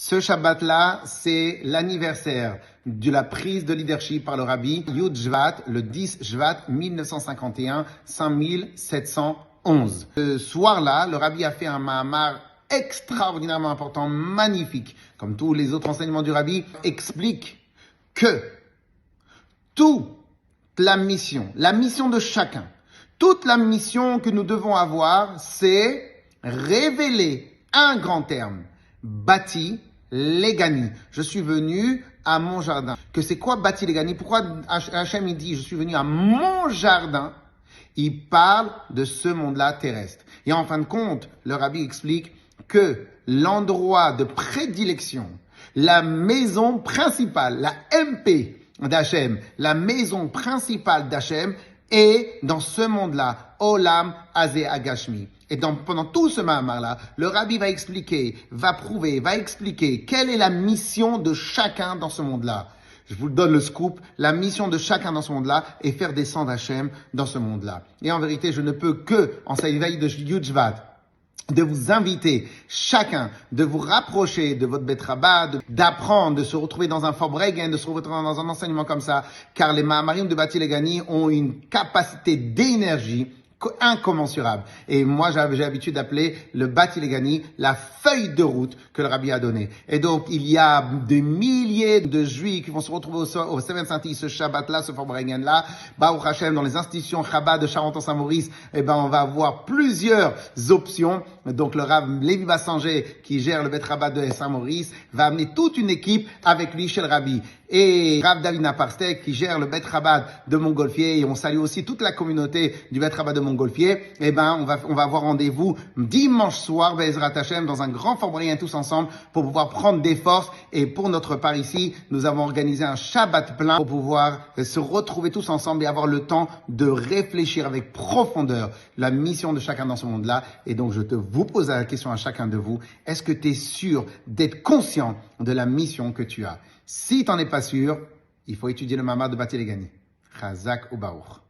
Ce Shabbat-là, c'est l'anniversaire de la prise de leadership par le Rabbi Yud Shvat, le 10 Shvat 1951, 5711. Ce soir-là, le Rabbi a fait un Mahamar extraordinairement important, magnifique. Comme tous les autres enseignements du Rabbi, explique que toute la mission de chacun, toute la mission que nous devons avoir, c'est révéler un grand terme, bâti Legani. Je suis venu à mon jardin. Que c'est quoi bâti Legani? Pourquoi Hachem il dit je suis venu à mon jardin? Il parle de ce monde-là terrestre. Et en fin de compte, le Rabbi explique que l'endroit de prédilection, la maison principale, la MP d'Hachem, la maison principale d'Hachem est dans ce monde-là, Olam Hazeh Agashmi. Et pendant tout ce Mahamar-là, le Rabbi va expliquer, va prouver, va expliquer quelle est la mission de chacun dans ce monde-là. Je vous donne le scoop, la mission de chacun dans ce monde-là est faire descendre Hachem dans ce monde-là. Et en vérité, je ne peux que, en cette veille de Yud Shvat, de vous inviter chacun, de vous rapprocher de votre Bet Rabbah, d'apprendre, de se retrouver dans un Forbregen, de se retrouver dans un enseignement comme ça, car les Mahamarim de Bati Legani ont une capacité d'énergie incommensurable. Et moi, j'ai l'habitude d'appeler le Bati Legani la feuille de route que le Rabbi a donnée. Et donc, il y a des milliers de Juifs qui vont se retrouver au Seven Saintis, ce Shabbat-là, ce Forbregen-là, Baruch Hashem, dans les institutions Chabad de Charenton-Saint-Maurice, on va avoir plusieurs options. Donc, le Rav Lévi Bassanger, qui gère le Bet Rabbah de Saint-Maurice, va amener toute une équipe avec lui chez le Rabbi. Et Rav David Naparstek, qui gère le Bet Rabbah de Montgolfier, et on salue aussi toute la communauté du Bet Rabbah de Montgolfier, on va avoir rendez-vous dimanche soir, Be'ezrat Hashem, dans un grand Forbrien tous ensemble, pour pouvoir prendre des forces. Et pour notre part ici, nous avons organisé un Shabbat plein pour pouvoir se retrouver tous ensemble et avoir le temps de réfléchir avec profondeur la mission de chacun dans ce monde-là. Et donc, je vous pose la question à chacun de vous, est-ce que tu es sûr d'être conscient de la mission que tu as? Si tu n'en es pas sûr, il faut étudier le Mahamar de Bati Legani. Chazak ou Baruch.